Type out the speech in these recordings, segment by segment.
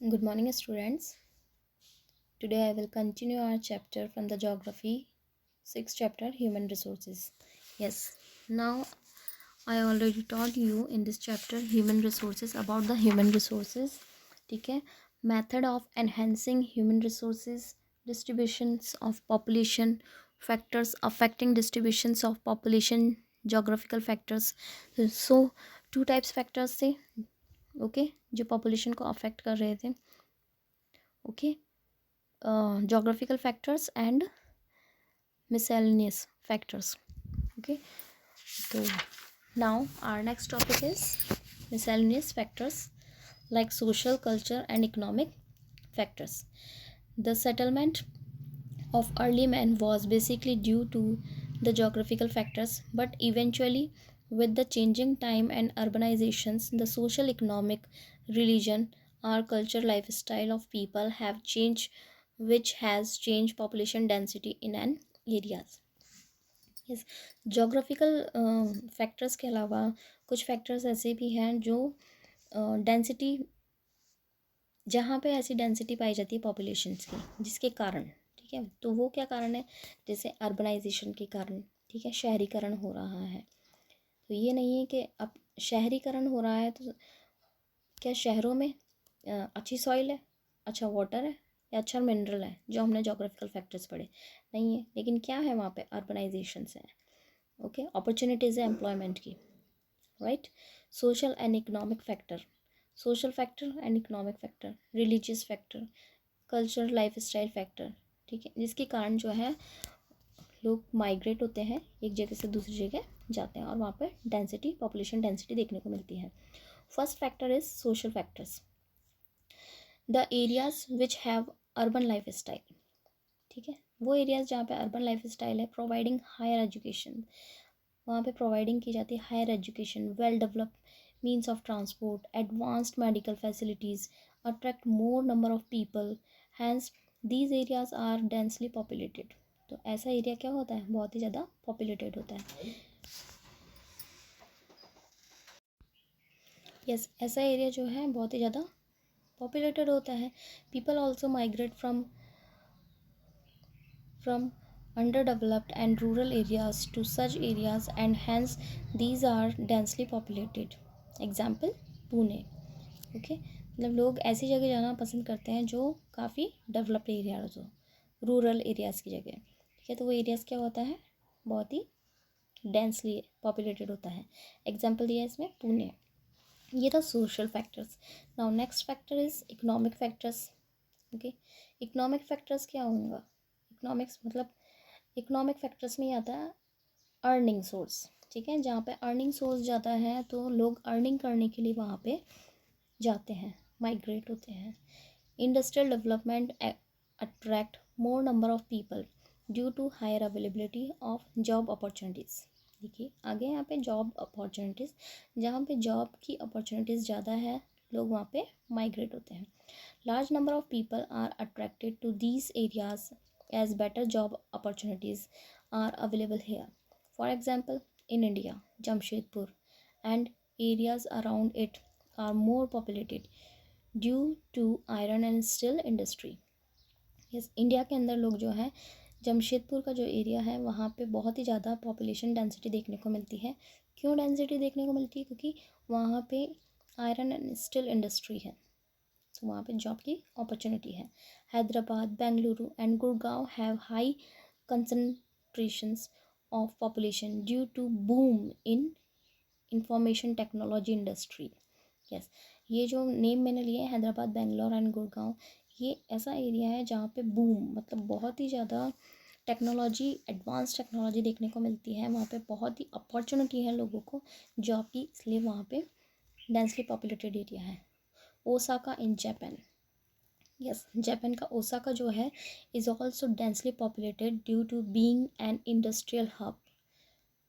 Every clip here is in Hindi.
Good morning, students. Today I will continue our chapter from the geography, sixth chapter, human resources. Yes, now I already taught you in this chapter human resources about the human resources. ठीक है, method of enhancing human resources, distributions of population, factors affecting distributions of population, geographical factors. So two types factors थे, okay, जो population को affect कर रहे थे, okay. Geographical factors and miscellaneous factors, okay. So now our next topic is miscellaneous factors like social, culture and economic factors. The settlement of early man was basically due to the geographical factors, but eventually with the changing time and urbanizations, the social, economic, religion or culture lifestyle of people have changed, which has changed population density in an areas. yes, geographical factors के अलावा कुछ factors ऐसे भी हैं जो डेंसिटी, जहाँ पे ऐसी डेंसिटी पाई जाती है पॉपुलेशंस की, जिसके कारण, ठीक है, तो वो क्या कारण है, जैसे अर्बनाइजेशन के कारण, ठीक है, शहरीकरण हो रहा है। तो ये नहीं है कि अब शहरीकरण हो रहा है तो क्या शहरों में अच्छी सॉइल है, अच्छा वाटर है या अच्छा मिनरल है, जो हमने जोग्राफिकल फैक्टर्स पढ़े, नहीं है। लेकिन क्या है वहाँ पे, अर्बनाइजेशन है, ओके, अपॉर्चुनिटीज़ है एम्प्लॉयमेंट की, right. Social and economic factor, social factor and economic factor, religious factor, culture life style factor, ठीक है, जिसके कारण जो है लोग माइग्रेट होते हैं, एक जगह से दूसरी जगह जाते हैं और वहाँ पर डेंसिटी, पॉपुलेशन डेंसिटी देखने को मिलती है। First factor is social factors, the areas which have urban life style, ठीक है, वो एरियाज जहाँ पे अर्बन लाइफ स्टाइल है, प्रोवाइडिंग हायर एजुकेशन, वहाँ पे प्रोवाइडिंग की जाती है higher education, well develop means of transport, advanced medical facilities, attract more number of people, hence these areas are densely populated. तो ऐसा एरिया क्या होता है, बहुत ही ज़्यादा पॉपुलेटेड होता है। यस, ऐसा एरिया जो है बहुत ही ज़्यादा पॉपुलेटेड होता है। People also migrate from underdeveloped and rural areas to such areas and hence these are densely populated. Example, Pune, okay, मतलब लोग ऐसी जगह जाना पसंद करते हैं जो काफ़ी डेवलप्ड एरियाज हो, रूरल एरियाज़ की जगह, ठीक है। तो वो एरियाज़ क्या होता है, बहुत ही डेंसली पॉपुलेटेड होता है। एग्जाम्पल दिया इसमें पुणे। ये था social factors. Now next factor is economic factors, okay. Economic factors क्या होंगे, इकोनॉमिक्स मतलब इकोनॉमिक फैक्टर्स में ही आता है अर्निंग सोर्स, ठीक है, जहाँ पे अर्निंग सोर्स जाता है तो लोग अर्निंग करने के लिए वहाँ पे जाते हैं, माइग्रेट होते हैं। Industrial development attract more number of people due to higher availability of job opportunities. देखिए आगे यहाँ पे जॉब अपॉर्चुनिटीज़, जहाँ पे जॉब की अपॉर्चुनिटीज़ ज़्यादा है, लोग वहाँ पे माइग्रेट होते हैं। Large number of people are attracted to these areas as better job opportunities are available here. For example, in India, Jamshedpur and areas around it are more populated due to iron and steel industry. Yes, India के अंदर लोग जो है, जमशेदपुर का जो एरिया है वहाँ पे बहुत ही ज़्यादा पॉपुलेशन डेंसिटी देखने को मिलती है। क्यों डेंसिटी देखने को मिलती है, क्योंकि वहाँ पे आयरन एंड स्टील इंडस्ट्री है, तो वहाँ पे जॉब की अपॉर्चुनिटी है। Hyderabad, Bengaluru and Gurgaon have high concentrations of population due to boom in information technology industry. Yes, ये जो नेम मैंने लिए हैदराबाद, बेंगलोर एंड गुड़गांव, ये ऐसा एरिया है जहाँ पे बूम मतलब बहुत ही ज़्यादा टेक्नोलॉजी, एडवांस टेक्नोलॉजी देखने को मिलती है। वहाँ पे बहुत ही अपॉर्चुनिटी है लोगों को जॉब की, इसलिए वहाँ पे डेंसली पॉपुलेटेड एरिया है। Osaka in Japan, yes, Japan का ओसाका जो है is also densely populated due to being an industrial hub.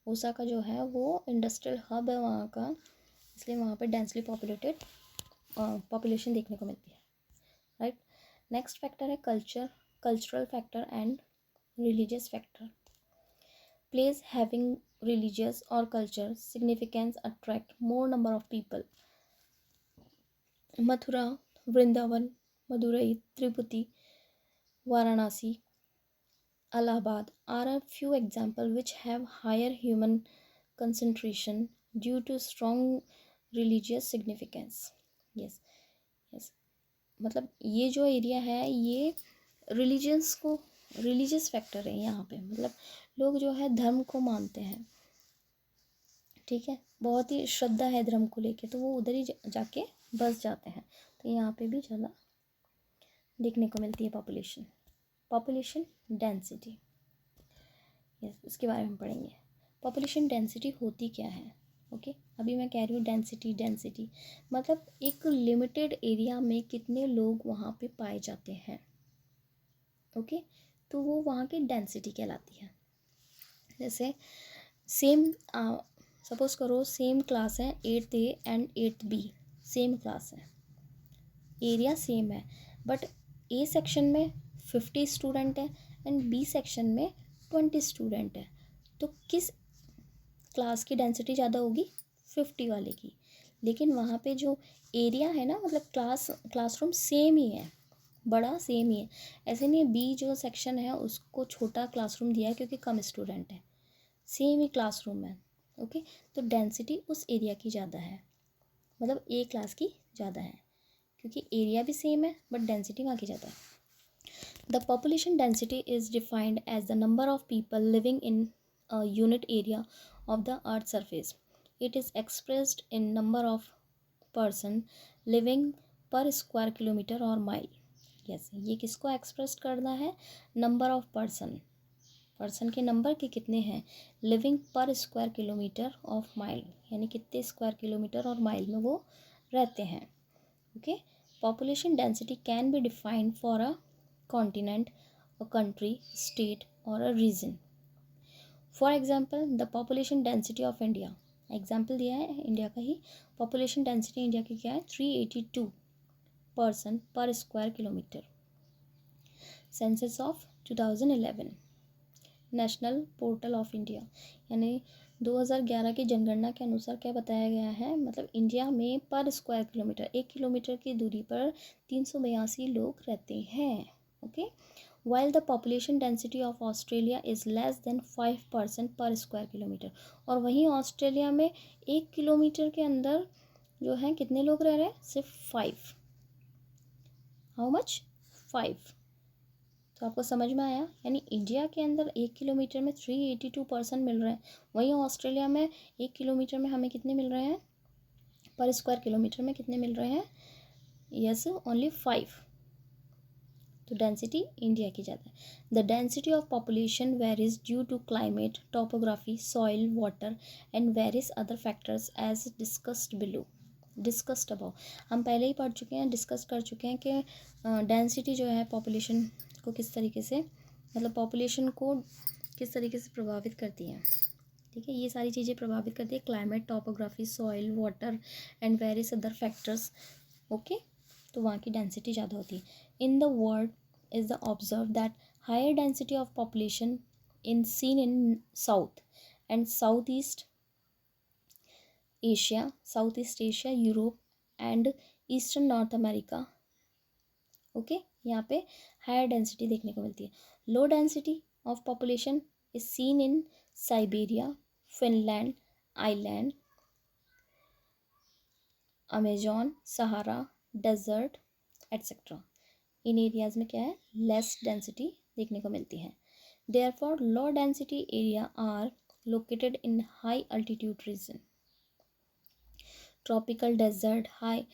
Osaka जो है वो इंडस्ट्रियल हब है वहाँ का, इसलिए वहाँ पे डेंसली पॉपुलेटेड पॉपुलेशन देखने को मिलती है, राइट। नेक्स्ट फैक्टर है culture, cultural factor and religious factor. Place having religious or culture significance attract more number of people. Mathura, Vrindavan, Madurai, Tirupati, Varanasi, Allahabad are a few examples which have higher human concentration due to strong religious significance. Yes, yes. मतलब ये जो एरिया है ये रिलीजियस फैक्टर है यहाँ पे, मतलब लोग जो है धर्म को मानते हैं, ठीक है, बहुत ही श्रद्धा है धर्म को लेके, तो वो उधर ही जाके बस जाते हैं। तो यहाँ पे भी ज़्यादा देखने को मिलती है पॉपुलेशन डेंसिटी। यस, इसके बारे में पढ़ेंगे। पॉपुलेशन डेंसिटी होती क्या है? ओके, अभी मैं कह रही हूँ डेंसिटी मतलब एक लिमिटेड एरिया में कितने लोग वहाँ पे पाए जाते हैं। ओके, तो वो वहाँ की डेंसिटी कहलाती है। जैसे सेम सपोज करो सेम क्लास है 8th A and 8th B, same class है, एरिया सेम है, बट ए सेक्शन में 50 स्टूडेंट है एंड बी सेक्शन में 20 स्टूडेंट है, तो किस क्लास की डेंसिटी ज़्यादा होगी? 50 वाले की। लेकिन वहाँ पे जो एरिया है ना, मतलब क्लासरूम सेम ही है, बड़ा सेम ही है। ऐसे नहीं बी जो सेक्शन है उसको छोटा क्लासरूम दिया है क्योंकि कम स्टूडेंट है, सेम ही क्लासरूम है। ओके, तो डेंसिटी उस एरिया की ज़्यादा है, मतलब ए क्लास की ज़्यादा है, क्योंकि एरिया भी सेम है बट डेंसिटी वहाँ की ज़्यादा है। The population density is defined as the number of people living in a unit area of the earth's surface. It is expressed in number of person living per square kilometer or mile. Yes, ये किसको एक्सप्रेस करना है? नंबर ऑफ पर्सन के नंबर के कितने हैं लिविंग पर स्क्वायर किलोमीटर ऑफ माइल, यानी कितने स्क्वायर किलोमीटर और माइल में वो रहते हैं। Okay, population density can be defined for a continent, a country, state or a region. For example, the population density of India, example दिया है इंडिया का ही, पॉपुलेशन डेंसिटी इंडिया की क्या है? 382 पर्सन पर square kilometre, census of 2011, national portal of India, यानी 2011 की जनगणना के अनुसार क्या बताया गया है, मतलब इंडिया में पर स्क्वायर किलोमीटर 1 किलोमीटर की दूरी पर 382 लोग रहते हैं। Okay, while the population density of Australia is less than 5% per square kilometer, और वहीं ऑस्ट्रेलिया में 1 किलोमीटर के अंदर जो है कितने लोग रह रहे हैं? सिर्फ 5। How much? 5। तो आपको समझ में आया, यानी इंडिया के अंदर 1 किलोमीटर में 382 मिल रहे हैं, वहीं ऑस्ट्रेलिया में 1 किलोमीटर में हमें कितने मिल रहे हैं? पर स्क्वायर किलोमीटर में कितने मिल रहे हैं? Yes, only 5। तो डेंसिटी इंडिया की ज़्यादा है। The density of population varies due to climate, topography, soil, water and various other factors as discussed above. हम पहले ही पढ़ चुके हैं, डिस्कस कर चुके हैं कि डेंसिटी जो है पॉपुलेशन को किस तरीके से, मतलब पॉपुलेशन को किस तरीके से प्रभावित करती है। ठीक है, ये सारी चीज़ें प्रभावित करती है, climate, topography, soil, water and various other factors. Okay, तो वहाँ की डेंसिटी ज़्यादा होती है। In the world is the observe that higher density of population seen in south and south east Asia, Europe and eastern North America. Okay, यहाँ पे हायर डेंसिटी देखने को मिलती है। Low density of population is seen in Siberia, Finland, island, Amazon, Sahara desert etcetera. इन एरियाज़ में क्या है? लेस डेंसिटी देखने को मिलती है। Therefore low density area are located in high altitude region, tropical desert, high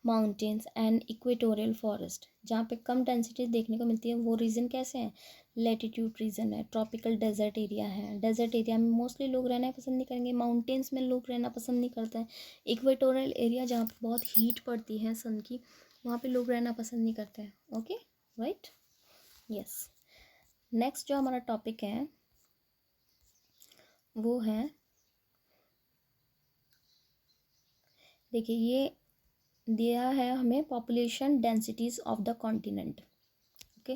mountains and equatorial forest. जहाँ पे कम डेंसिटी देखने को मिलती है वो रीजन कैसे हैं? लेटीट्यूड रीजन है, ट्रॉपिकल डेजर्ट एरिया है, डेजर्ट एरिया में मोस्टली लोग रहना पसंद नहीं करेंगे, माउंटेन्स में लोग रहना पसंद नहीं करते हैं, इक्वेटोरियल एरिया जहाँ पे बहुत हीट पड़ती है सन की, वहाँ पे लोग रहना पसंद नहीं करते हैं। Okay, right, yes. नेक्स्ट जो हमारा टॉपिक है वो है, देखिए ये दिया है हमें population densities of the continent. Okay,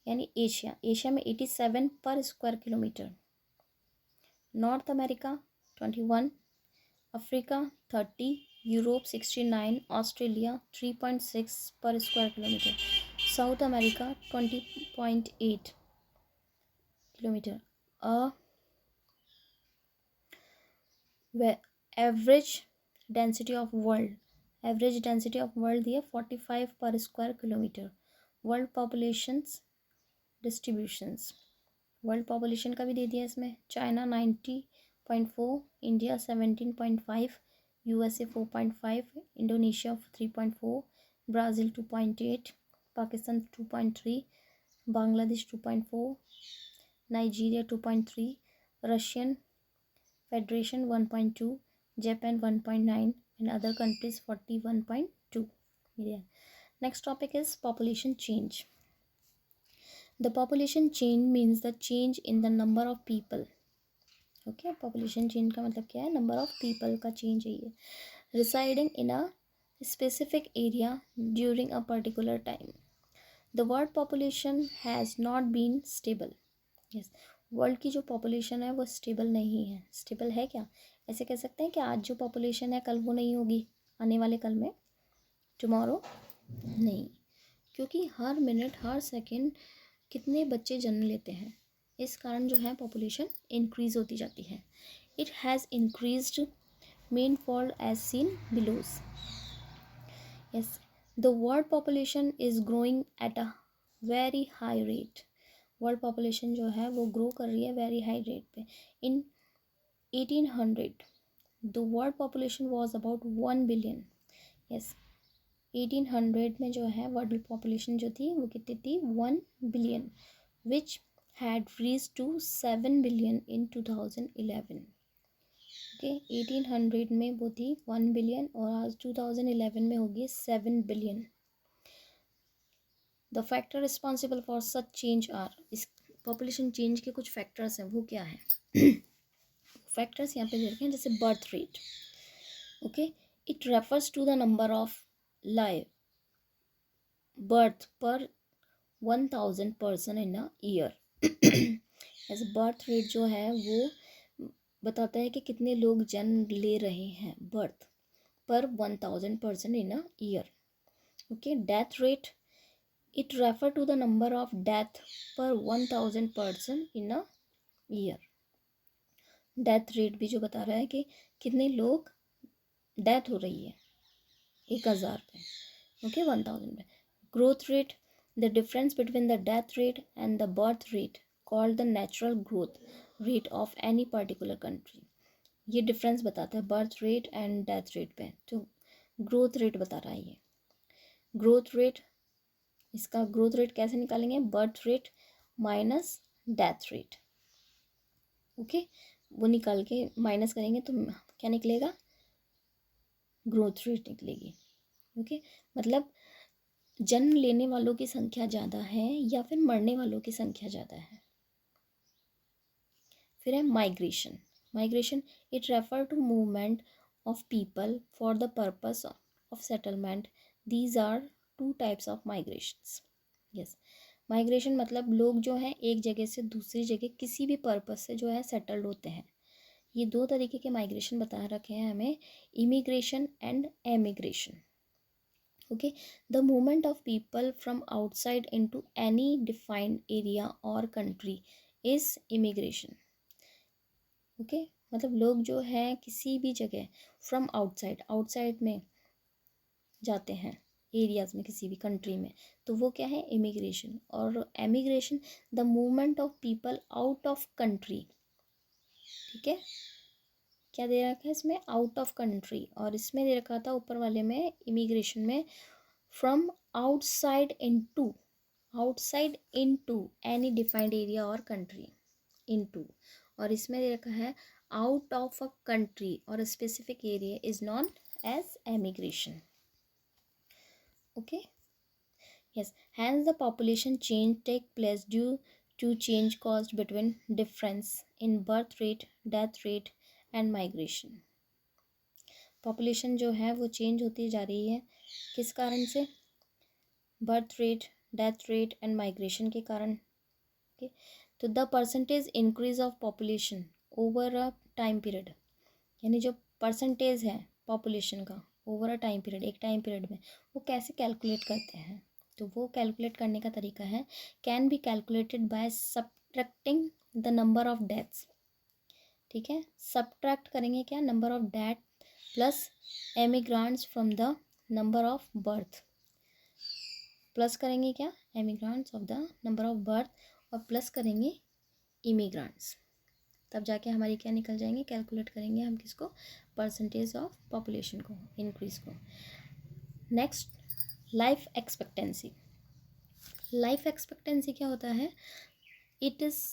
यानी एशिया में 87 पर square kilometre, north America 21, Africa 30, Europe 69, Australia 3.6 पर square kilometre, south America 20.8 kilometre. Average density of world दिया 45 पर square kilometre. World populations distributions, world population का भी दे दिया इसमें. China 90.4, India 17.5, USA 4.5, Indonesia 3.4, Brazil 2.8, Pakistan 2.3, Bangladesh 2.4, Nigeria 2.3, Russian federation 1.2, Japan 1.9 and other countries 41.2 million. Next topic is population change. The population change means the change in the number of people. Okay, population change का मतलब क्या है? Number of people का change है ये. Residing in a specific area during a particular time. The world population has not been stable. Yes, world की जो पॉपुलेशन है वो स्टेबल नहीं है. स्टेबल है क्या? ऐसे कह सकते हैं कि आज जो पॉपुलेशन है कल वो नहीं होगी, आने वाले कल में, टुमारो नहीं, क्योंकि हर मिनट हर सेकंड कितने बच्चे जन्म लेते हैं, इस कारण जो है पॉपुलेशन इंक्रीज़ होती जाती है. It has increased main fall as seen below. Yes, the world population is growing at a very high rate. World population जो है वो ग्रो कर रही है वेरी हाई रेट पे. इन 1800 the world population was about 1 billion. Yes, 1800 में जो है वर्ल्ड पॉपुलेशन जो थी वो कितनी थी? 1 billion, which had reach to 7 billion in 2011. Okay, 1800 में वो थी 1 बिलियन और आज 2011 में होगी 7 billion. The factor responsible for such change are. इस पॉपुलेशन चेंज के कुछ फैक्टर्स हैं, वो क्या है? फैक्टर्स यहाँ पे दे रखे हैं, जैसे birth rate. Okay, it refers to the number of live birth per 1000 person in a year. ऐसे बर्थ रेट जो है वो बताता है कि कितने लोग जन्म ले रहे हैं birth per 1000 person in a year. Okay, death rate, it refer to the number of death per 1000 person in a year. Death rate भी जो बता रहा है कि कितने लोग डेथ हो रही है 1000 पे. ओके, 1000 पे. Growth rate, the difference between the death rate and the birth rate called the natural growth rate of any particular country. ये डिफरेंस बताता है birth rate and death rate पे. तो ग्रोथ रेट बता रहा है ये. ग्रोथ रेट, इसका ग्रोथ रेट कैसे निकालेंगे? Birth rate minus death rate. Okay, वो निकाल के माइनस करेंगे तो क्या निकलेगा? ग्रोथ रेट निकलेगी. ओके, मतलब जन्म लेने वालों की संख्या ज़्यादा है या फिर मरने वालों की संख्या ज़्यादा है. फिर है migration. Migration, it refer to movement of people for the purpose of settlement. These are 2 types of migrations. Yes, migration मतलब लोग जो हैं एक जगह से दूसरी जगह किसी भी पर्पस से जो है सेटल्ड होते हैं. ये 2 तरीके के माइग्रेशन बता रखे हैं हमें, immigration and emigration. Okay, the movement of people from outside into any defined area और कंट्री इज इमिग्रेशन. ओके, मतलब लोग जो है किसी भी जगह फ्रॉम आउटसाइड, आउटसाइड में जाते हैं एरियाज में, किसी भी कंट्री में, तो वो क्या है? इमिग्रेशन. और emigration, the movement of people out of country. ठीक है, क्या दे रखा है इसमें? Out of country. और इसमें दे रखा था ऊपर वाले में, इमिग्रेशन में, from outside into any defined area और कंट्री. इनटू, और इसमें दे रखा है आउट ऑफ अ कंट्री और specific area is known as emigration. Okay, yes, hence the population change take place due to change caused between difference in birth rate, death rate and migration. Population जो है वो चेंज होती जा रही है किस कारण से? Birth rate, death rate and migration के कारण. ओके, तो the percentage increase of population over a time period, यानी जो परसेंटेज है पॉपुलेशन का ओवर अ टाइम पीरियड, एक टाइम पीरियड में, वो कैसे कैलकुलेट करते हैं? तो वो कैलकुलेट करने का तरीका है, can be calculated by subtracting the number of deaths. ठीक है, सब्ट्रैक्ट करेंगे क्या, number of death plus emigrants from the number of birth, plus करेंगे क्या, emigrants of the number of birth, और प्लस करेंगे इमिग्रांट्स, तब जाके हमारी क्या निकल जाएंगे, कैलकुलेट करेंगे हम किसको, परसेंटेज ऑफ पॉपुलेशन को, इंक्रीज को। Next, life expectancy. Life expectancy क्या होता है, it is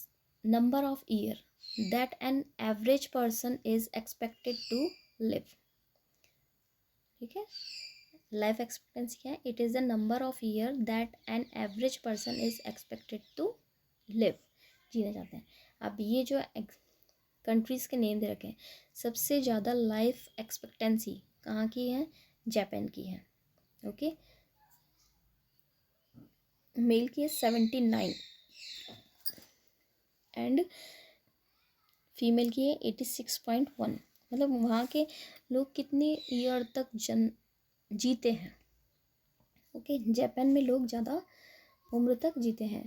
number of year that an average person is expected to live. ठीक है, लाइफ एक्सपेक्टेंसी क्या है, it is the number of year that an average person is expected to live, जीना चाहते हैं। अब ये जो कंट्रीज़ के नेम दे रखे हैं, सबसे ज़्यादा लाइफ एक्सपेक्टेंसी कहाँ की है, जापान की है। ओके, मेल की है 79 एंड फीमेल की है 86.1। मतलब वहाँ के लोग कितने ईयर तक जीते हैं। ओके, जापान में लोग ज़्यादा उम्र तक जीते हैं।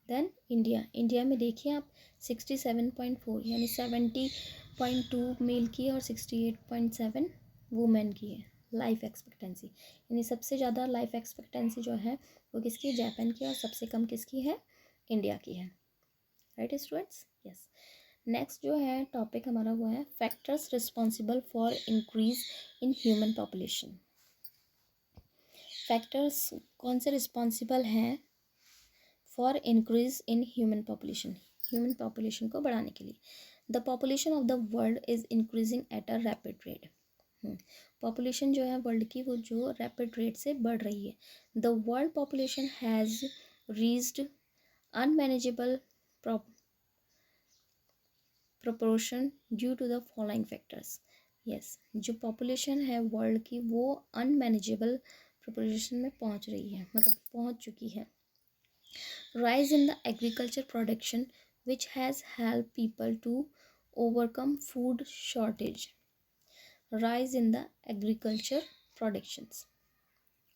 देन इंडिया में देखिए आप 67.4 यानी 70.2 मेल की है और 68.7 वुमेन की है लाइफ एक्सपेक्टेंसी। यानी सबसे ज़्यादा लाइफ एक्सपेक्टेंसी जो है वो किसकी है, जापान की, और सबसे कम किसकी है, इंडिया की है। Right students, yes. नेक्स्ट जो है टॉपिक हमारा वो है factors responsible for increase in human population. Factors कौन से रिस्पॉन्सिबल हैं for increase in human population को बढ़ाने के लिए। The population of the world is increasing at a rapid rate. Population जो है वर्ल्ड की वो जो रैपिड रेट से बढ़ रही है। The world population has reached unmanageable proportion due to the following factors. Yes, जो पॉपुलेशन है वर्ल्ड की वो अनमैनेजेबल प्रोपोर्शन में पहुंच रही है, मतलब पहुंच चुकी है। Rise in the agriculture production, which has helped people to overcome food shortage. Rise in the agriculture productions.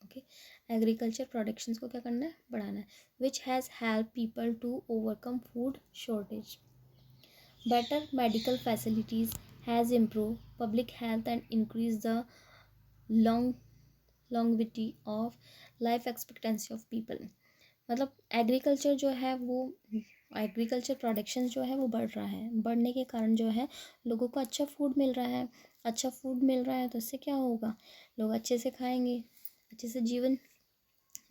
Okay, agriculture productions को क्या करना है, बढ़ाना है. Which has helped people to overcome food shortage. Better medical facilities has improved public health and increased the longevity of life expectancy of people. मतलब एग्रीकल्चर जो है वो, एग्रीकल्चर प्रोडक्शन जो है वो बढ़ रहा है, बढ़ने के कारण जो है लोगों को अच्छा फूड मिल रहा है। अच्छा फूड मिल रहा है तो इससे क्या होगा, लोग अच्छे से खाएंगे, अच्छे से जीवन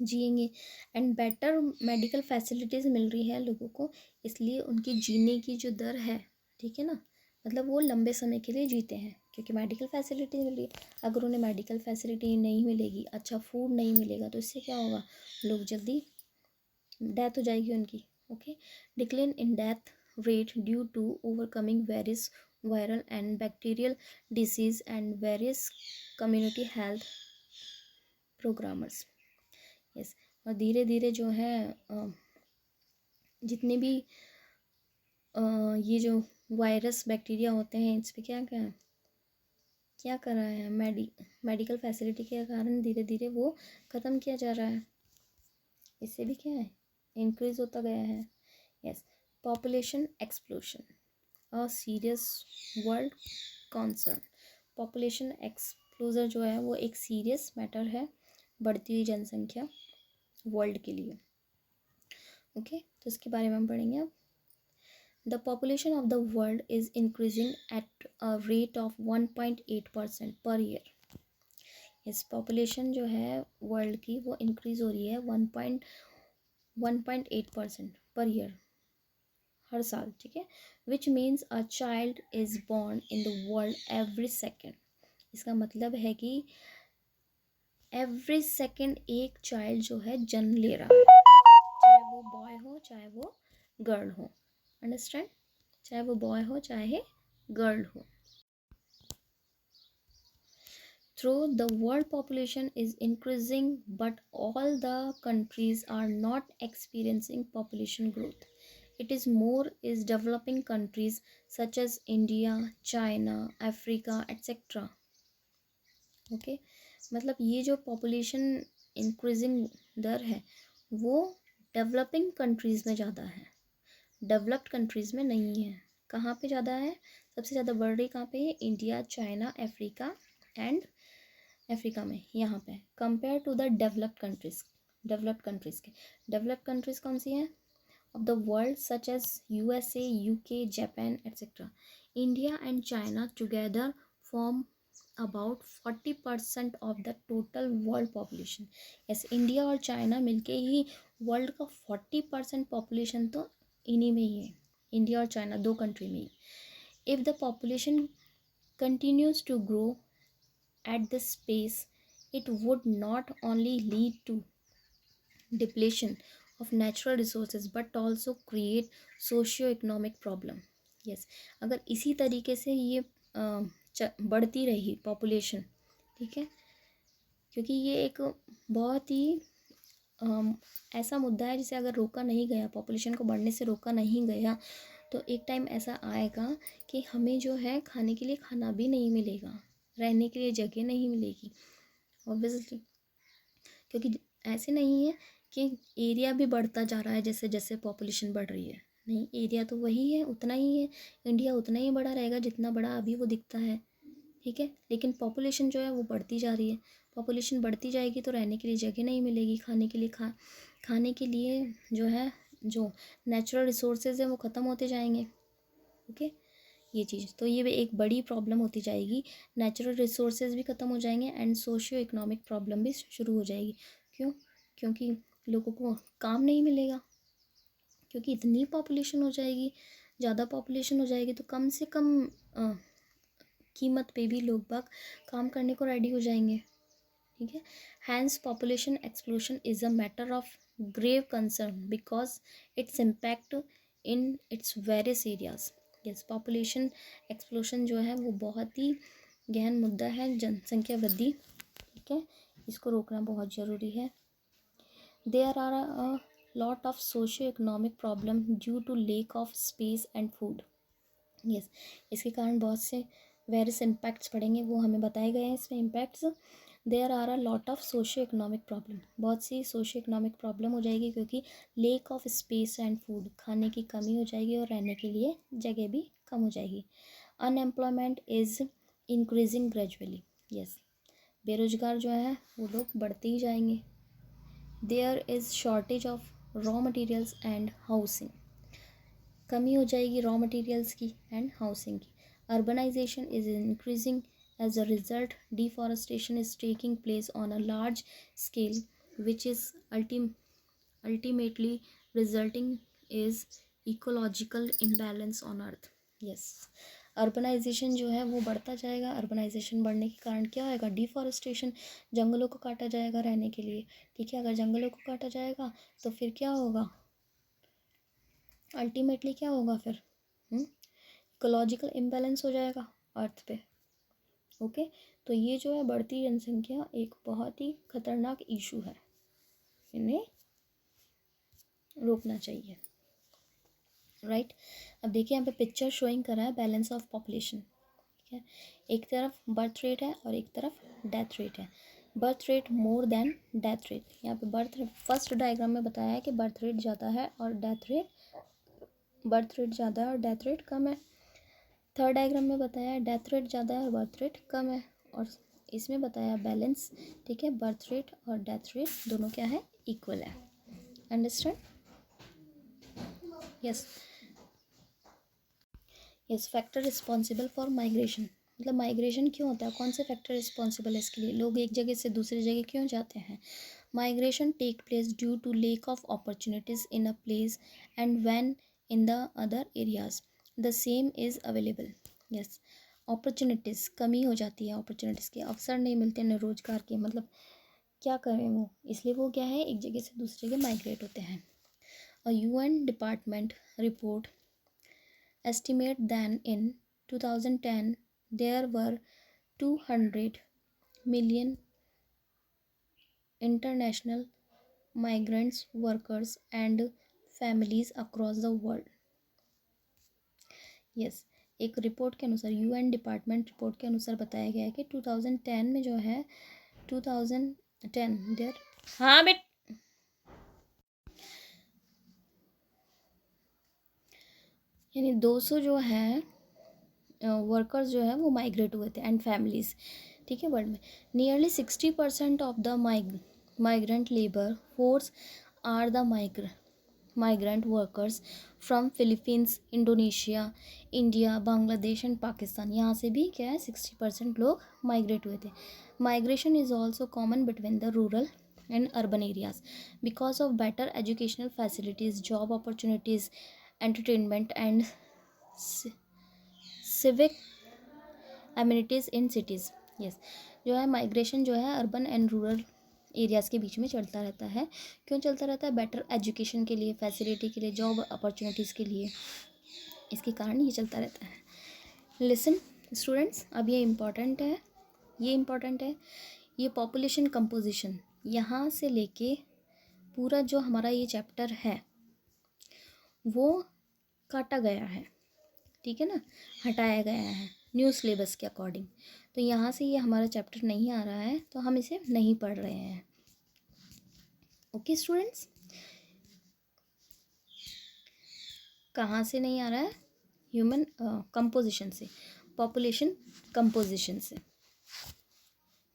जिएंगे। एंड बेटर मेडिकल फैसिलिटीज़ मिल रही है लोगों को, इसलिए उनकी जीने की जो दर है, ठीक है ना, मतलब वो लंबे समय के लिए जीते हैं क्योंकि मेडिकल फैसिलिटी मिल रही है। अगर उन्हें मेडिकल फैसिलिटी नहीं मिलेगी, अच्छा फूड नहीं मिलेगा, तो इससे क्या होगा, लोग जल्दी डेथ हो जाएगी उनकी। Okay, decline in death rate due to overcoming various viral and bacterial disease and various community health programmers. Yes, और धीरे धीरे जो है जितने भी ये जो वायरस बैक्टीरिया होते हैं इस पर क्या कर रहा है, मेडिकल फैसिलिटी के कारण धीरे धीरे वो ख़त्म किया जा रहा है। इससे भी क्या है, इंक्रीज होता गया है। Yes, population explosion a serious world concern. Population एक्सप्लोजर जो है वो एक सीरियस मैटर है, बढ़ती हुई जनसंख्या वर्ल्ड के लिए। ओके, तो इसके बारे में हम पढ़ेंगे अब। The population of the world is increasing at a rate of 1.8% per year. इस पॉपुलेशन जो है वर्ल्ड की वो इंक्रीज हो रही है 1.8% पर ईयर, हर साल। ठीक है, which means a child is born in the world every second. इसका मतलब है कि एवरी सेकेंड एक चाइल्ड जो है जन्म ले रहा है, चाहे वो बॉय हो चाहे वो गर्ल हो। अंडरस्टैंड, चाहे वो बॉय हो चाहे गर्ल हो। Though the world population is increasing, but all the countries are not experiencing population growth. It is more is developing countries such as India, China, Africa, etc. Okay, मतलब ये जो पॉपुलेशन इंक्रीजिंग दर है वो डेवलपिंग कंट्रीज़ में ज़्यादा है, डेवलप्ड कंट्रीज़ में नहीं है। कहाँ पे ज़्यादा है? सबसे ज़्यादा बढ़ रही कहाँ पे है? India, China, Africa and Africa में यहाँ पे compare to the developed countries. Developed countries कौन सी हैं? Of the world such as USA, UK, Japan etcetera. India and China together form about 40% of the total world population. Yes, India और चाइना मिलके ही वर्ल्ड का 40% पॉपुलेशन तो इन्हीं में ही है, इंडिया और चाइना दो कंट्री में ही। If the population continues to grow at this pace, it would not only lead to depletion of natural resources but also create socio-economic problem. Yes, अगर इसी तरीके से ये बढ़ती रही पॉपुलेशन, ठीक है, क्योंकि ये एक बहुत ही ऐसा मुद्दा है जिसे अगर रोका नहीं गया, पॉपुलेशन को बढ़ने से रोका नहीं गया, तो एक टाइम ऐसा आएगा कि हमें जो है खाने के लिए खाना भी नहीं मिलेगा, रहने के लिए जगह नहीं मिलेगी ऑब्वियसली। क्योंकि ऐसे नहीं है कि एरिया भी बढ़ता जा रहा है जैसे जैसे पॉपुलेशन बढ़ रही है, नहीं, एरिया तो वही है, उतना ही है, इंडिया उतना ही बड़ा रहेगा जितना बड़ा अभी वो दिखता है, ठीक है, लेकिन पॉपुलेशन जो है वो बढ़ती जा रही है। पॉपुलेशन बढ़ती जाएगी तो रहने के लिए जगह नहीं मिलेगी, खाने के लिए खाने के लिए जो है, जो नेचुरल रिसोर्सेज है वो ख़त्म होते जाएंगे। ओके, ये चीज़ तो ये भी एक बड़ी प्रॉब्लम होती जाएगी, नेचुरल रिसोर्सेज भी ख़त्म हो जाएंगे एंड सोशियो इकोनॉमिक प्रॉब्लम भी शुरू हो जाएगी। क्यों? क्योंकि लोगों को काम नहीं मिलेगा, क्योंकि इतनी पॉपुलेशन हो जाएगी, ज़्यादा पॉपुलेशन हो जाएगी तो कम से कम कीमत पे भी लोग बाग काम करने को रेडी हो जाएंगे, ठीक है। Hence population explosion is a matter of grave concern because its impact in its various areas. Yes, population explosion जो है वो बहुत ही गहन मुद्दा है, जनसंख्या वृद्धि, ठीक है, इसको रोकना बहुत ज़रूरी है। There are a lot of socio economic problem due to lack of space and food. Yes, इसके कारण बहुत से वेरियस इम्पैक्ट्स पड़ेंगे, वो हमें बताए गए हैं इसमें impacts. There are a lot of socio economic problem, बहुत सी सोशियो इकोनॉमिक प्रॉब्लम हो जाएगी क्योंकि lack of space and food, खाने की कमी हो जाएगी और रहने के लिए जगह भी कम हो जाएगी। Unemployment is increasing gradually. Yes, बेरोजगार जो है वो लोग बढ़ते ही जाएंगे। There is shortage of raw materials and housing, कमी हो जाएगी रॉ मटेरियल्स की एंड हाउसिंग की। Urbanization is increasing as a result, deforestation is taking place on a large scale which is ultimately resulting is ecological imbalance on earth. Yes, urbanization जो है वो बढ़ता जाएगा, अर्बनाइजेशन बढ़ने के कारण क्या होएगा? डिफॉरेस्टेशन, जंगलों को काटा जाएगा रहने के लिए, ठीक है, अगर जंगलों को काटा जाएगा तो फिर क्या होगा? अल्टीमेटली क्या होगा फिर? इकोलॉजिकल इम्बैलेंस हो जाएगा अर्थ पे। ओके, तो ये जो है बढ़ती जनसंख्या एक बहुत ही खतरनाक इशू है, इन्हें रोकना चाहिए, राइट। अब देखिए यहाँ पे पिक्चर शोइंग कर रहा है बैलेंस ऑफ पॉपुलेशन, ठीक है, एक तरफ बर्थ रेट है और एक तरफ डेथ रेट है। Birth rate more than death rate, यहाँ पे बर्थ रेट फर्स्ट डायग्राम में बताया है कि बर्थ रेट ज़्यादा है और बर्थ रेट ज़्यादा है और डेथ रेट कम है। थर्ड डायग्राम में बताया है डेथ रेट ज़्यादा है और बर्थ रेट कम है, और इसमें बताया बैलेंस, ठीक है, बर्थ रेट और डेथ रेट दोनों क्या है? इक्वल है। Understand? Yes. Yes, factor responsible for migration, मतलब माइग्रेशन क्यों होता है, कौन से फैक्टर रिस्पॉन्सिबल है इसके लिए, लोग एक जगह से दूसरी जगह क्यों जाते हैं? Migration take place due to lack of opportunities in a place and when in the other areas the same is available. Yes, opportunities कमी हो जाती है, अपॉर्चुनिटीज़ के अवसर नहीं मिलते न रोज़गार के, मतलब क्या करें वो, इसलिए वो क्या है, एक जगह से दूसरी जगह माइग्रेट होते हैं। अ UN department report estimate that in 2010 there were 200 million international migrants workers and families across the world. Yes, एक रिपोर्ट के अनुसार, यूएन डिपार्टमेंट रिपोर्ट के अनुसार बताया गया है कि 2010 में जो है 2010 देयर, हाँ बेट, यानी 200 जो है वर्कर्स जो है वो माइग्रेट हुए थे एंड फैमिलीज, ठीक है, वर्ल्ड में। Nearly 60% of the migrant labour force are the migrant workers from Philippines, Indonesia, India, Bangladesh and Pakistan. यहाँ से भी क्या है 60% लोग माइग्रेट हुए थे। Migration is also common between the rural and urban areas because of better educational facilities, job opportunities, entertainment and civic amenities in cities. Yes, जो है माइग्रेशन जो है अर्बन एंड रूरल एरियाज़ के बीच में चलता रहता है। क्यों चलता रहता है? बेटर एजुकेशन के लिए, फैसिलिटी के लिए, जॉब अपॉर्चुनिटीज़ के लिए, इसके कारण ये चलता रहता है। लिसन स्टूडेंट्स, अब ये इम्पॉर्टेंट है, ये पॉपुलेशन कंपोजिशन यहाँ से लेके पूरा जो हमारा ये चैप्टर है वो काटा गया है, ठीक है ना, हटाया गया है न्यू सिलेबस के अकॉर्डिंग। तो यहाँ से ये हमारा चैप्टर नहीं आ रहा है, तो हम इसे नहीं पढ़ रहे हैं। ओके स्टूडेंट्स, कहाँ से नहीं आ रहा है? ह्यूमन कंपोजिशन से, पॉपुलेशन कंपोजिशन से।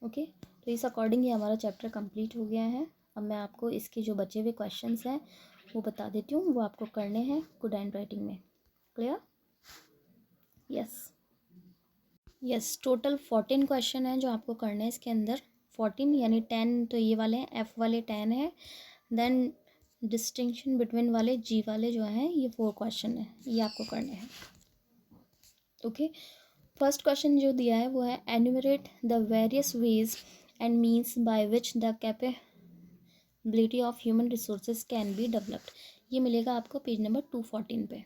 ओके, तो इस अकॉर्डिंग ये हमारा चैप्टर कंप्लीट हो गया है। अब मैं आपको इसके जो बचे हुए क्वेश्चंस हैं वो बता देती हूँ, वो आपको करने हैं गुड हैंड राइटिंग में। क्लियर? यस, टोटल 14 क्वेश्चन हैं जो आपको करने हैं इसके अंदर। 14 यानी 10 तो ये वाले हैं, एफ वाले 10 है, देन डिस्टिंक्शन बिटवीन वाले जी वाले जो हैं ये 4 क्वेश्चन है, ये आपको करने हैं। ओके, फर्स्ट क्वेश्चन जो दिया है वो है enumerate the various veg and means by which the capability of human resources can be developed. ये मिलेगा आपको पेज नंबर 214 पे।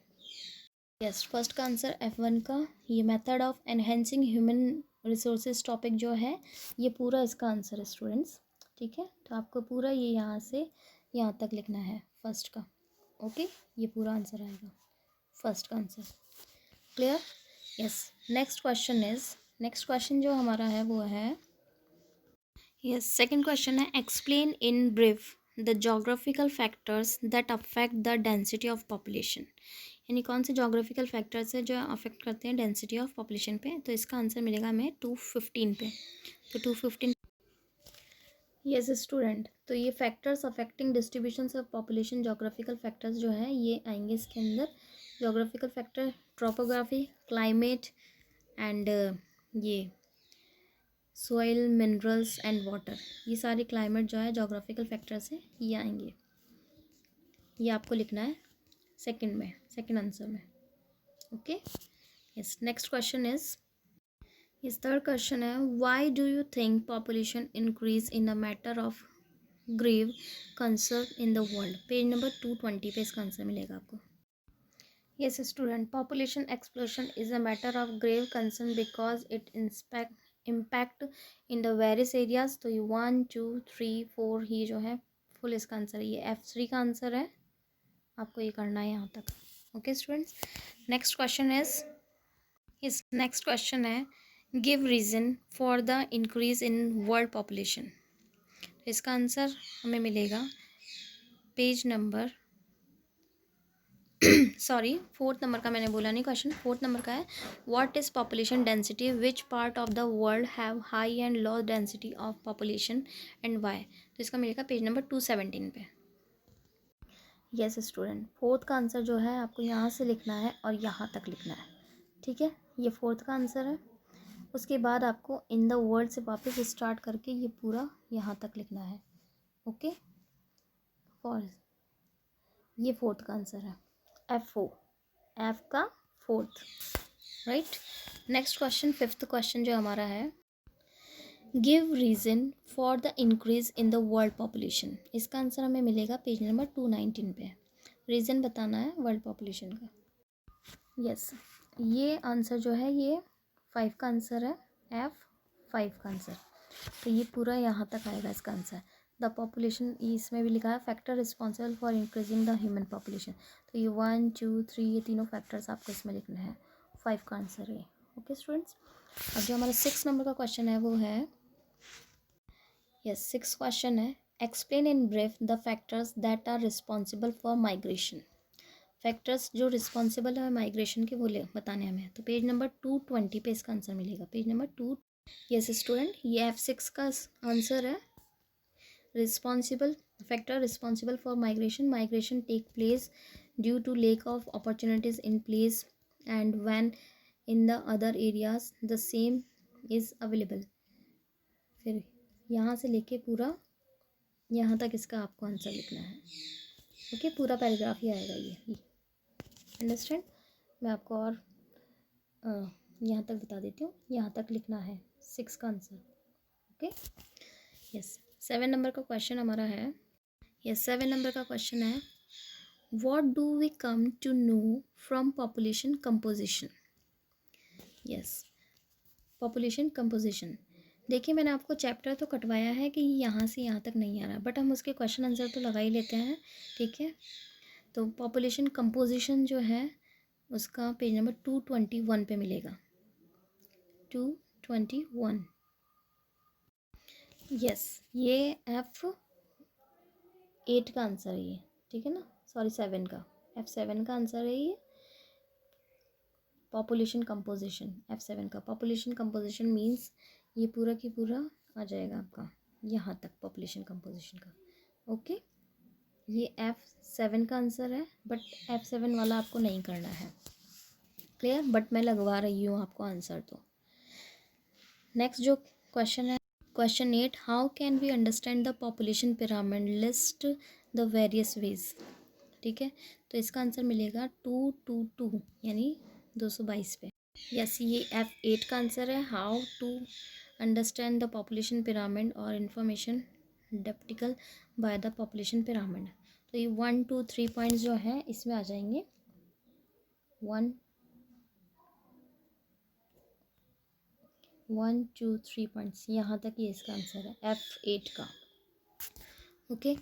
यस, फर्स्ट का आंसर F1 का, ये method of enhancing human resources topic जो है ये पूरा इसका आंसर है स्टूडेंट्स, ठीक है। तो आपको पूरा ये यहाँ से यहाँ तक लिखना है फर्स्ट का। ओके, ये पूरा आंसर आएगा फर्स्ट का answer. Clear? Yes, next question जो हमारा है वो है, यस, सेकंड क्वेश्चन है explain in brief the geographical factors that affect the density of population. यानी कौन से जोग्राफिकल फैक्टर्स है जो अफेक्ट करते हैं डेंसिटी ऑफ पॉपुलेशन पे। तो इसका आंसर मिलेगा हमें 215 पे। तो 215, यस स्टूडेंट, तो ये factors affecting distribution of population, geographical factors जो है ये आएंगे इसके अंदर। जोग्राफिकल फैक्टर ट्रोपोग्राफी, क्लाइमेट एंड ये सॉइल, मिनरल्स एंड वाटर, ये सारे क्लाइमेट जो है जोग्राफिकल फैक्टर्स हैं, ये आएंगे। ये आपको लिखना है सेकंड आंसर में। Okay, yes, next question is third question है why do you think population increase in a matter of grave concern in the world. Page number 220 पे इसका आंसर मिलेगा आपको। Yes student, population explosion is a matter of grave concern because it impact in the various areas. तो ये 1 2 3 4 ही जो है फुल इसका आंसर है, ये F3 का आंसर है, आपको ये करना है यहाँ तक। ओके स्टूडेंट्स, नेक्स्ट क्वेश्चन है give reason for the increase in world population. तो इसका आंसर हमें मिलेगा page number sorry 4th number का मैंने बोला नहीं, क्वेश्चन 4th नंबर का है what is population density, which part of the world have high and low density of population and why. तो इसका मिलेगा पेज नंबर 217 पे। यस स्टूडेंट, 4th का आंसर जो है आपको यहाँ से लिखना है और यहाँ तक लिखना है, ठीक है, ये 4th का आंसर है। उसके बाद आपको इन द वर्ल्ड से वापस स्टार्ट करके ये पूरा यहाँ तक लिखना है। ओके, फॉर ये 4th का आंसर है, F का 4th, right. Next question 5th question जो हमारा है give reason for the increase in the world population. इसका आंसर हमें मिलेगा पेज नंबर 219 पे। रीज़न बताना है वर्ल्ड पॉपुलेशन का। यस, ये आंसर जो है ये 5 का आंसर है, F5 का आंसर। तो ये पूरा यहाँ तक आएगा इसका आंसर। द पॉपुलेशन, इसमें भी लिखा है factor responsible for increasing the human population. तो ये 1 2 3 ये तीनों फैक्टर्स आपको इसमें लिखने हैं। 5 का आंसर है। ओके स्टूडेंट्स, अब जो हमारा 6 नंबर का क्वेश्चन है वो है, यस 6 क्वेश्चन है, explain in brief the factors that are responsible for migration. Factors जो रिस्पॉन्सिबल है माइग्रेशन के वो बताने हमें। तो पेज नंबर 220 पे इसका आंसर मिलेगा, पेज नंबर 2। यस स्टूडेंट, ये F6 का आंसर है। Responsible factor responsible for migration take place due to lack of opportunities in place and when in the other areas the same is available. फिर यहाँ से लेके पूरा यहाँ तक इसका आपको आंसर लिखना है। ओके, पूरा पैराग्राफ ही आएगा ये, अंडरस्टैंड। मैं आपको और यहाँ तक बता देती हूँ, यहाँ तक लिखना है 6 का आंसर। ओके, यस 7 नंबर का क्वेश्चन हमारा है। यस 7 नंबर का क्वेश्चन है, what do we come to know from population composition. Yes, population composition. देखिए मैंने आपको चैप्टर तो कटवाया है कि यहाँ से यहाँ तक नहीं आ रहा, बट हम उसके क्वेश्चन आंसर तो लगा ही लेते हैं, ठीक है। तो पॉपुलेशन कंपोजिशन जो है उसका पेज नंबर 221 पे मिलेगा, 221। यस, ये F8 का आंसर है ये, ठीक है ना, सॉरी 7 का, F7 का आंसर है ये पॉपुलेशन कंपोजिशन। F7 का पॉपुलेशन कंपोजिशन मीन्स ये पूरा की पूरा आ जाएगा आपका यहाँ तक पॉपुलेशन कंपोजिशन का। ओके, ये F7 का आंसर है, बट F7 वाला आपको नहीं करना है, क्लियर, बट मैं लगवा रही हूँ आपको आंसर। तो नेक्स्ट जो क्वेश्चन है, question 8, how can we understand the population pyramid, list the various ways. ठीक है, तो इसका आंसर मिलेगा 222 यानी 222 पे। यस, ये F8 का आंसर है, how to understand the population pyramid और information depicted by the population pyramid. तो ये 1 2 3 पॉइंट्स जो हैं इसमें आ जाएंगे, 1 1 2 3 पॉइंट्स, यहाँ तक ये इसका आंसर है F8 का। ओके,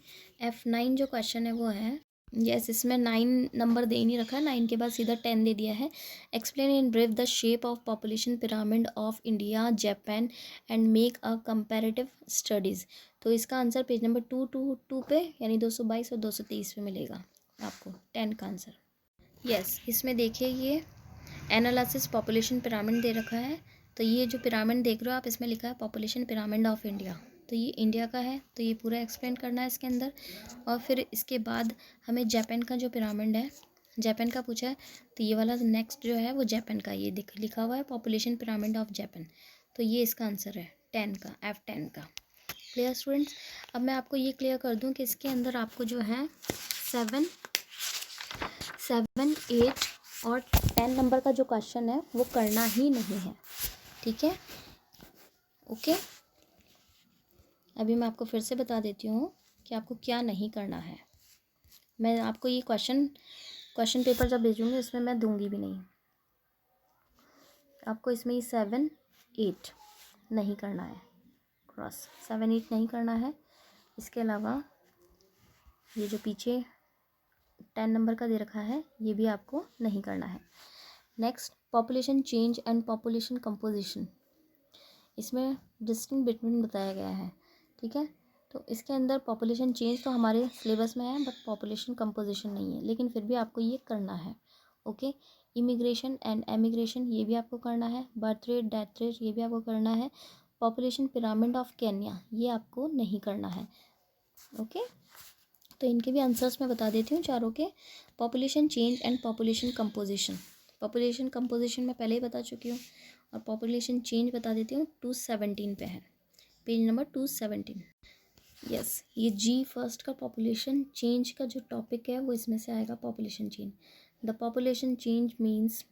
F9 जो क्वेश्चन है वो है, यस इसमें 9 नंबर दे ही नहीं रखा है, 9 के बाद सीधा 10 दे दिया है। Explain in brief the shape of population pyramid of India Japan and make a comparative studies. तो इसका आंसर पेज नंबर 222 पे यानी 222 और 223 पे मिलेगा आपको 10 का आंसर। यस, इसमें देखिए ये एनालिसिस पॉपुलेशन पिरामिड दे रखा है। तो ये जो पिरामिड देख रहे हो आप, इसमें लिखा है पॉपुलेशन पिरामिड ऑफ इंडिया, तो ये इंडिया का है, तो ये पूरा एक्सप्लेन करना है इसके अंदर। और फिर इसके बाद हमें जापान का जो पिरामिड है, जापान का पूछा है, तो ये वाला नेक्स्ट जो है वो जापान का, ये लिखा हुआ है पॉपुलेशन पिरामिड ऑफ जापान, तो ये इसका आंसर है 10 का, F10 का। क्लियर स्टूडेंट्स, अब मैं आपको ये क्लियर कर दूं कि इसके अंदर आपको जो है 7 8 और 10 नंबर का जो क्वेश्चन है वो करना ही नहीं है, ठीक है। ओके, अभी मैं आपको फिर से बता देती हूँ कि आपको क्या नहीं करना है। मैं आपको ये क्वेश्चन पेपर जब भेजूँगी इसमें मैं दूंगी भी नहीं आपको, इसमें ये 7 8 नहीं करना है, क्रॉस 7 8 नहीं करना है। इसके अलावा ये जो पीछे 10 नंबर का दे रखा है ये भी आपको नहीं करना है। Next, population change and population composition, इसमें डिस्टिंक्ट बिटवीन बताया गया है, ठीक है। तो इसके अंदर पॉपुलेशन चेंज तो हमारे सिलेबस में है, बट पॉपुलेशन कंपोजिशन नहीं है, लेकिन फिर भी आपको ये करना है। ओके, इमिग्रेशन एंड एमिग्रेशन ये भी आपको करना है, बर्थ रेट डेथ रेट ये भी आपको करना है, पॉपुलेशन पिरामिड ऑफ केन्या ये आपको नहीं करना है। ओके, तो इनके भी आंसर्स मैं बता देती हूँ चारों के। Population change and population composition, population composition मैं पहले ही बता चुकी हूँ, और पॉपुलेशन चेंज बता देती हूँ 217 पे है, पेज नंबर 217। यस, ये जी फर्स्ट का पॉपुलेशन चेंज का जो टॉपिक है वो इसमें से आएगा, population change. The population change means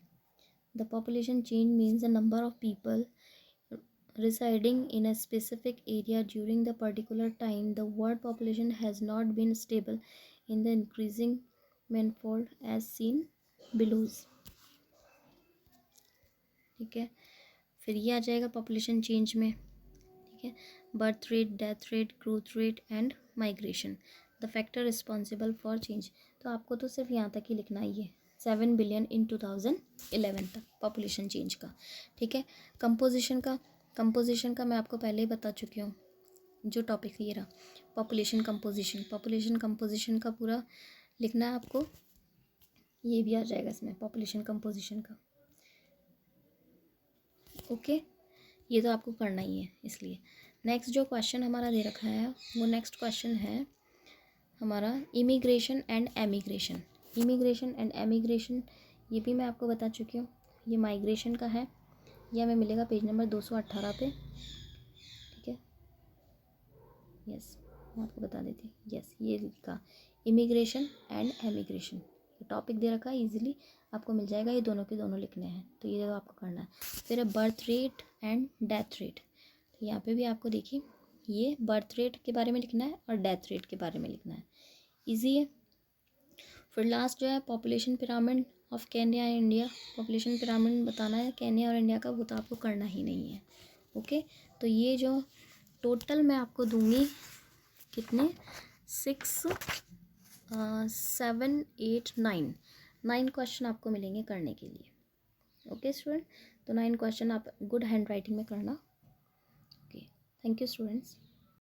the number of people residing in a specific area during the particular time. The world population has not been stable in the increasing manifold as seen below. ठीक है, फिर ये आ जाएगा पॉपुलेशन चेंज में, ठीक है, birth rate death rate growth rate and migration, the factor responsible for change. तो आपको तो सिर्फ यहाँ तक ही लिखना ही है, 7 बिलियन इन 2011 तक पॉपुलेशन चेंज का। ठीक है, कंपोजिशन का मैं आपको पहले ही बता चुकी हूँ। जो टॉपिक ये रहा पॉपुलेशन कंपोजिशन का पूरा लिखना है आपको, ये भी आ जाएगा इसमें पॉपुलेशन कंपोजिशन का। ओके, ये तो आपको करना ही है। इसलिए नेक्स्ट जो क्वेश्चन हमारा दे रखा है वो नेक्स्ट क्वेश्चन है हमारा इमिग्रेशन एंड एमिग्रेशन। ये भी मैं आपको बता चुकी हूँ। ये माइग्रेशन का है, यह हमें मिलेगा पेज नंबर 218 पे। ठीक है, यस मैं आपको बता देती हूँ। यस, ये लिखा इमिग्रेशन एंड एमिग्रेशन, टॉपिक दे रखा है, इजीली आपको मिल जाएगा। ये दोनों के दोनों लिखने हैं, तो ये तो आपको करना है। फिर है birth rate and death rate. तो यहाँ पे भी आपको देखिए ये बर्थ रेट के बारे में लिखना है और डेथ रेट के बारे में लिखना है, इजी है। फिर लास्ट जो है population pyramid of Kenya and India. Population pyramid बताना है केन्या और इंडिया का, वो तो आपको करना ही नहीं है। ओके, तो ये जो टोटल मैं आपको दूंगी कितने 6 7 8 9 क्वेश्चन आपको मिलेंगे करने के लिए। ओके स्टूडेंट, तो 9 क्वेश्चन आप गुड हैंड राइटिंग में करना। Okay, thank you students.